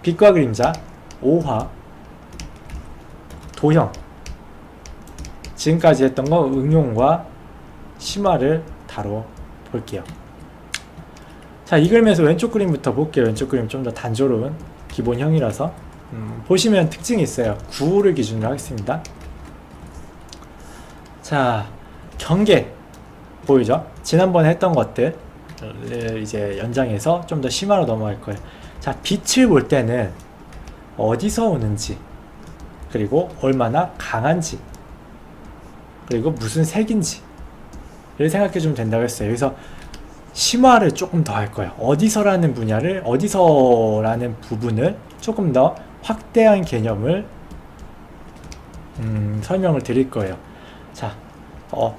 빛과 그림자, 오화, 도형, 지금까지 했던 거 응용과 심화를 다뤄볼게요. 자, 이 그림에서 왼쪽 그림부터 볼게요. 왼쪽 그림 좀 더 단조로운 기본형이라서 보시면 특징이 있어요. 9를 기준으로 하겠습니다. 자, 경계 보이죠? 지난번에 했던 것들 이제 연장해서 좀 더 심화로 넘어갈 거예요. 자, 빛을 볼 때는 어디서 오는지, 그리고 얼마나 강한지, 그리고 무슨 색인지를 생각해 주면 된다고 했어요. 그래서 심화를 조금 더 할 거예요. 어디서라는 분야를, 어디서라는 부분을 조금 더 확대한 개념을 설명을 드릴 거예요. 자,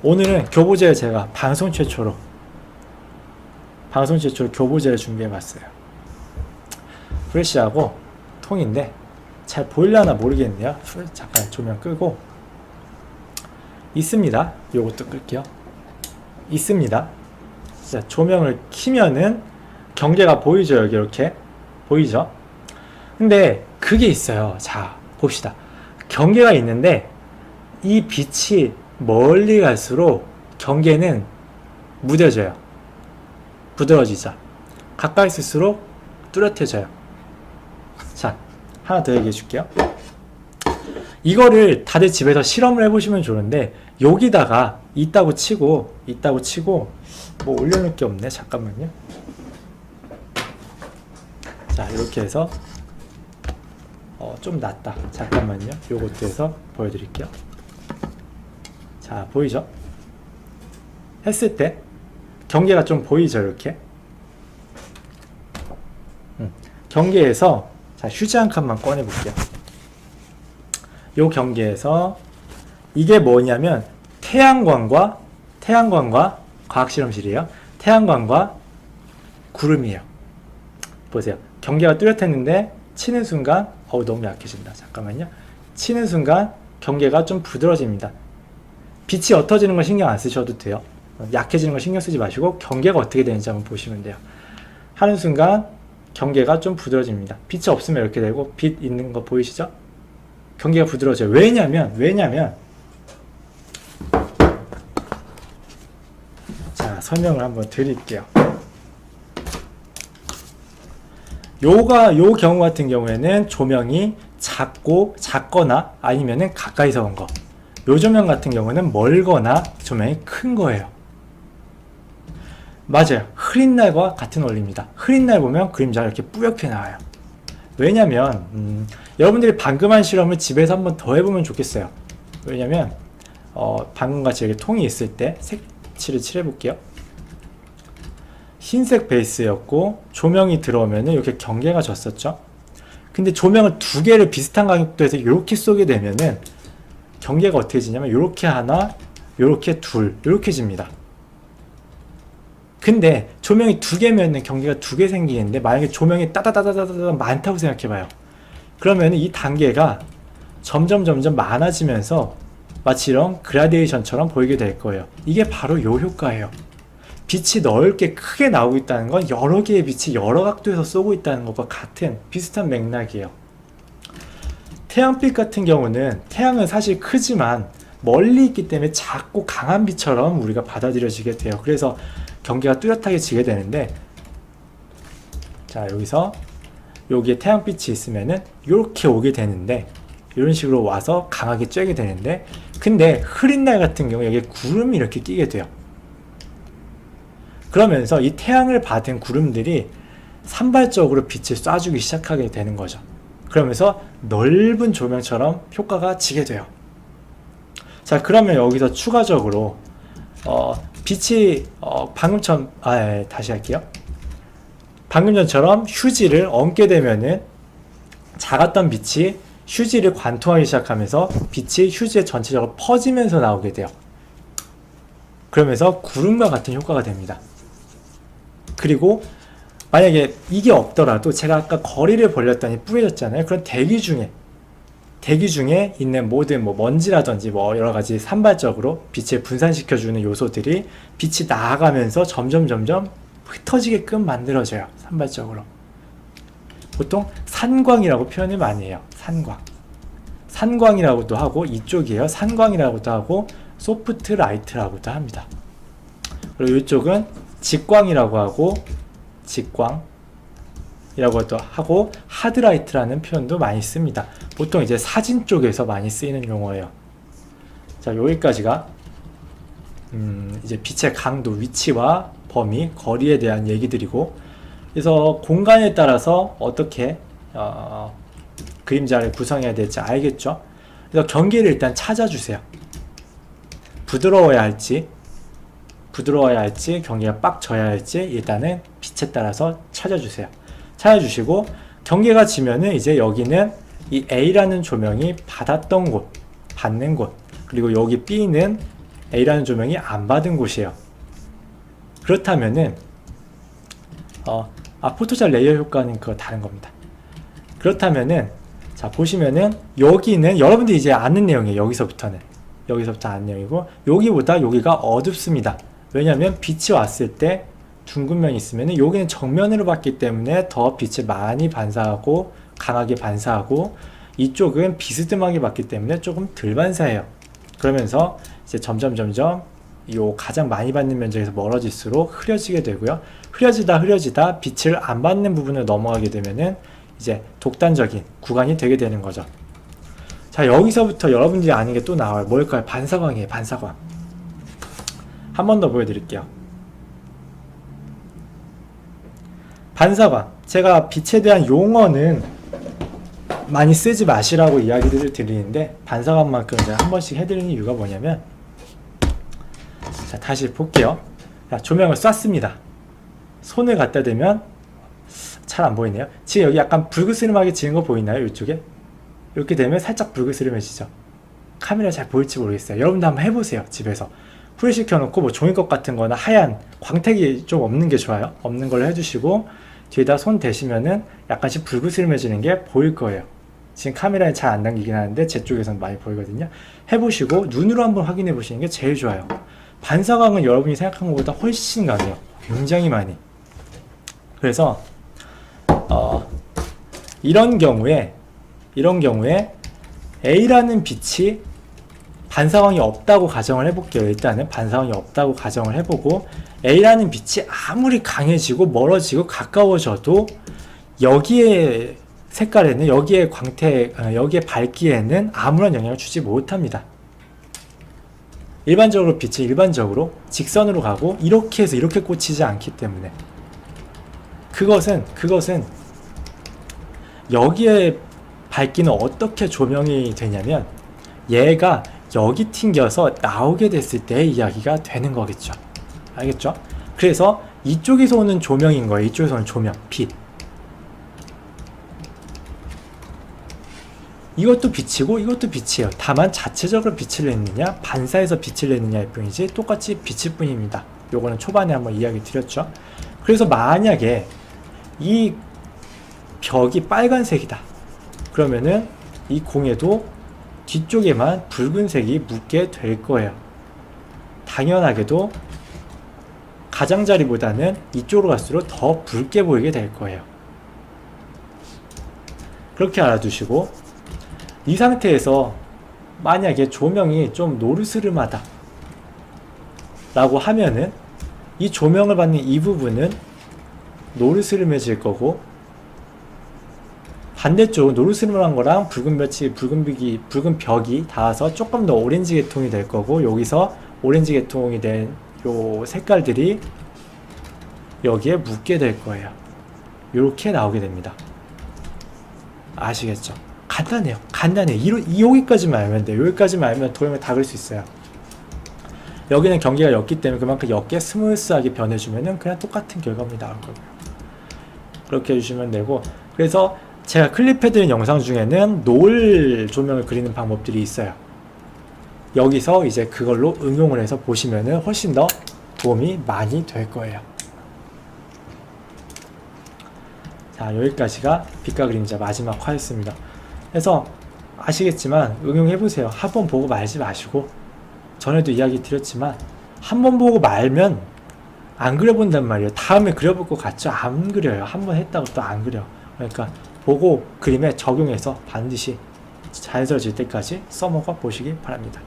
오늘은 교보제를 제가 방송 최초로 교보제를 준비해 봤어요. 프레시하고 통인데 잘 보이려나 모르겠네요. 잠깐 조명 끄고. 있습니다. 요것도 끌게요. 있습니다. 자, 조명을 켜면은 경계가 보이죠? 여기 이렇게 보이죠? 근데 그게 있어요. 자, 봅시다. 경계가 있는데 이 빛이 멀리 갈수록 경계는 무뎌져요. 부드러워지죠. 가까이 있을수록 뚜렷해져요. 자, 하나 더 얘기해 줄게요. 이거를 다들 집에서 실험을 해보시면 좋은데, 여기다가 있다고 치고 뭐 올려놓을 게 없네. 잠깐만요. 자, 이렇게 해서 좀 낫다. 잠깐만요. 요것도 해서 보여드릴게요. 자, 보이죠? 했을 때 경계가 좀 보이죠? 이렇게 경계에서, 자, 휴지 한 칸만 꺼내 볼게요. 요 경계에서 이게 뭐냐면 태양광과 과학실험실이에요. 태양광과 구름이에요. 보세요. 경계가 뚜렷했는데 치는 순간 너무 약해진다. 잠깐만요. 치는 순간 경계가 좀 부드러집니다. 빛이 옅어지는 거 신경 안 쓰셔도 돼요. 약해지는 거 신경 쓰지 마시고 경계가 어떻게 되는지 한번 보시면 돼요. 하는 순간 경계가 좀 부드러집니다. 빛이 없으면 이렇게 되고, 빛 있는 거 보이시죠? 경계가 부드러워져요. 왜냐면 자, 설명을 한번 드릴게요. 요 경우 같은 경우에는 조명이 작거나 아니면은 가까이서 온 거. 요 조명 같은 경우는 멀거나 조명이 큰 거예요. 맞아요. 흐린 날과 같은 원리입니다. 흐린 날 보면 그림자가 이렇게 뿌옇게 나와요. 왜냐면 여러분들이 방금 한 실험을 집에서 한번 더 해보면 좋겠어요. 왜냐면 방금 같이 여기 통이 있을 때 색칠을 칠해볼게요. 흰색 베이스였고 조명이 들어오면 이렇게 경계가 졌었죠. 근데 조명을 두 개를 비슷한 각도에서 이렇게 쏘게 되면은 경계가 어떻게 지냐면 이렇게 하나, 이렇게 둘, 이렇게 집니다. 근데 조명이 두 개면 경계가 두 개 생기는데, 만약에 조명이 따다다다다다 많다고 생각해봐요. 그러면 이 단계가 점점 많아지면서 마치 이런 그라데이션처럼 보이게 될 거예요. 이게 바로 요 효과예요. 빛이 넓게 크게 나오고 있다는 건 여러 개의 빛이 여러 각도에서 쏘고 있다는 것과 같은 비슷한 맥락이에요. 태양빛 같은 경우는 태양은 사실 크지만 멀리 있기 때문에 작고 강한 빛처럼 우리가 받아들여지게 돼요. 그래서 경계가 뚜렷하게 지게 되는데, 자, 여기서 여기에 태양빛이 있으면은 이렇게 오게 되는데, 이런 식으로 와서 강하게 쬐게 되는데, 근데 흐린 날 같은 경우 여기에 구름이 이렇게 끼게 돼요. 그러면서 이 태양을 받은 구름들이 산발적으로 빛을 쏴주기 시작하게 되는 거죠. 그러면서 넓은 조명처럼 효과가 지게 돼요. 자, 그러면 여기서 추가적으로 빛이 방금처럼 다시 할게요. 방금 전처럼 휴지를 얹게 되면은 작았던 빛이 휴지를 관통하기 시작하면서 빛이 휴지에 전체적으로 퍼지면서 나오게 돼요. 그러면서 구름과 같은 효과가 됩니다. 그리고 만약에 이게 없더라도, 제가 아까 거리를 벌렸더니 뿌얘졌잖아요. 그런 대기 중에 있는 모든 먼지라든지 여러가지 산발적으로 빛을 분산시켜주는 요소들이 빛이 나아가면서 점점 흩어지게끔 만들어져요. 산발적으로. 보통 산광이라고 표현을 많이 해요. 산광이라고도 하고, 이쪽이에요. 산광이라고도 하고, 소프트 라이트라고도 합니다. 그리고 이쪽은 직광이라고 하고, 직광이라고도 하고, 하드라이트라는 표현도 많이 씁니다. 보통 이제 사진 쪽에서 많이 쓰이는 용어예요. 자, 여기까지가 이제 빛의 강도, 위치와 범위, 거리에 대한 얘기들이고, 그래서 공간에 따라서 어떻게 그림자를 구성해야 될지 알겠죠? 그래서 경계를 일단 찾아주세요. 부드러워야 할지 경계가 빡 져야 할지 일단은 빛에 따라서 찾아주세요. 찾아주시고, 경계가 지면은 이제 여기는 이 A라는 조명이 받았던 곳, 받는 곳, 그리고 여기 B는 A라는 조명이 안 받은 곳이에요. 그렇다면은 포토잘 레이어 효과는 그거 다른 겁니다. 그렇다면은 자, 보시면은 여기는 여러분들이 이제 아는 내용이에요. 여기서부터 아는 내용이고, 여기보다 여기가 어둡습니다. 왜냐하면 빛이 왔을 때 둥근 면이 있으면은 여기는 정면으로 봤기 때문에 더 빛을 많이 반사하고 강하게 반사하고, 이쪽은 비스듬하게 봤기 때문에 조금 덜 반사해요. 그러면서 이제 점점 요 가장 많이 받는 면적에서 멀어질수록 흐려지게 되고요. 흐려지다 빛을 안 받는 부분을 넘어가게 되면은 이제 독단적인 구간이 되게 되는 거죠. 자, 여기서부터 여러분들이 아는 게 또 나와요. 뭘까요? 반사광이에요. 반사광. 한 번 더 보여드릴게요. 반사광. 제가 빛에 대한 용어는 많이 쓰지 마시라고 이야기를 드리는데, 반사광만큼 제가 한 번씩 해드리는 이유가 뭐냐면, 자, 다시 볼게요. 자, 조명을 쐈습니다. 손을 갖다 대면 잘 안 보이네요. 지금 여기 약간 불그스름하게 지는 거 보이나요? 이쪽에? 이렇게 되면 살짝 불그스름해지죠. 카메라 잘 보일지 모르겠어요. 여러분도 한번 해보세요. 집에서 후레쉬 켜놓고 뭐 종이컵 같은 거나 하얀 광택이 좀 없는 게 좋아요. 없는 걸로 해주시고, 뒤에다 손 대시면은 약간씩 불그스름해지는 게 보일 거예요. 지금 카메라에 잘 안 당기긴 하는데 제 쪽에서는 많이 보이거든요. 해보시고 눈으로 한번 확인해 보시는 게 제일 좋아요. 반사광은 여러분이 생각한 것보다 훨씬 강해요. 굉장히 많이. 그래서 이런 경우에 A라는 빛이 반사광이 없다고 가정을 해볼게요. 일단은 반사광이 없다고 가정을 해보고, A라는 빛이 아무리 강해지고 멀어지고 가까워져도 여기에 색깔에는, 여기에 여기에 밝기에는 아무런 영향을 주지 못합니다. 일반적으로 빛이 일반적으로 직선으로 가고 이렇게 해서 이렇게 꽂히지 않기 때문에, 그것은 여기에 밝기는 어떻게 조명이 되냐면, 얘가 여기 튕겨서 나오게 됐을 때의 이야기가 되는 거겠죠. 알겠죠? 그래서 이쪽에서 오는 조명인 거예요. 이쪽에서 오는 조명, 빛. 이것도 빛이고 이것도 빛이에요. 다만 자체적으로 빛을 내느냐, 반사해서 빛을 내느냐일 뿐이지 똑같이 빛일 뿐입니다. 요거는 초반에 한번 이야기 드렸죠. 그래서 만약에 이 벽이 빨간색이다, 그러면은 이 공에도 뒤쪽에만 붉은색이 묻게 될 거예요. 당연하게도 가장자리보다는 이쪽으로 갈수록 더 붉게 보이게 될 거예요. 그렇게 알아두시고, 이 상태에서 만약에 조명이 좀 노르스름하다 라고 하면은 이 조명을 받는 이 부분은 노르스름해질 거고, 반대쪽 노르스름한 거랑 붉은 벽이 닿아서 조금 더 오렌지 계통이 될 거고, 여기서 오렌지 계통이 된 요 색깔들이 여기에 묻게 될 거예요. 이렇게 나오게 됩니다. 아시겠죠? 간단해요. 여기까지만 알면 돼요. 여기까지만 알면 도형을 다 그릴 수 있어요. 여기는 경계가 옅기 때문에 그만큼 옅게 스무스하게 변해주면은 그냥 똑같은 결과물이 나올 거고요. 그렇게 해주시면 되고, 그래서 제가 클립해드린 영상 중에는 노을 조명을 그리는 방법들이 있어요. 여기서 이제 그걸로 응용을 해서 보시면은 훨씬 더 도움이 많이 될 거예요. 자, 여기까지가 빛과 그림자 마지막 화였습니다. 그래서 아시겠지만 응용해보세요. 한 번 보고 말지 마시고, 전에도 이야기 드렸지만 한 번 보고 말면 안 그려본단 말이에요. 다음에 그려볼 것 같죠? 안 그려요. 한 번 했다고 또 안 그려. 그러니까 보고 그림에 적용해서 반드시 자연스러워질 때까지 써먹어 보시기 바랍니다.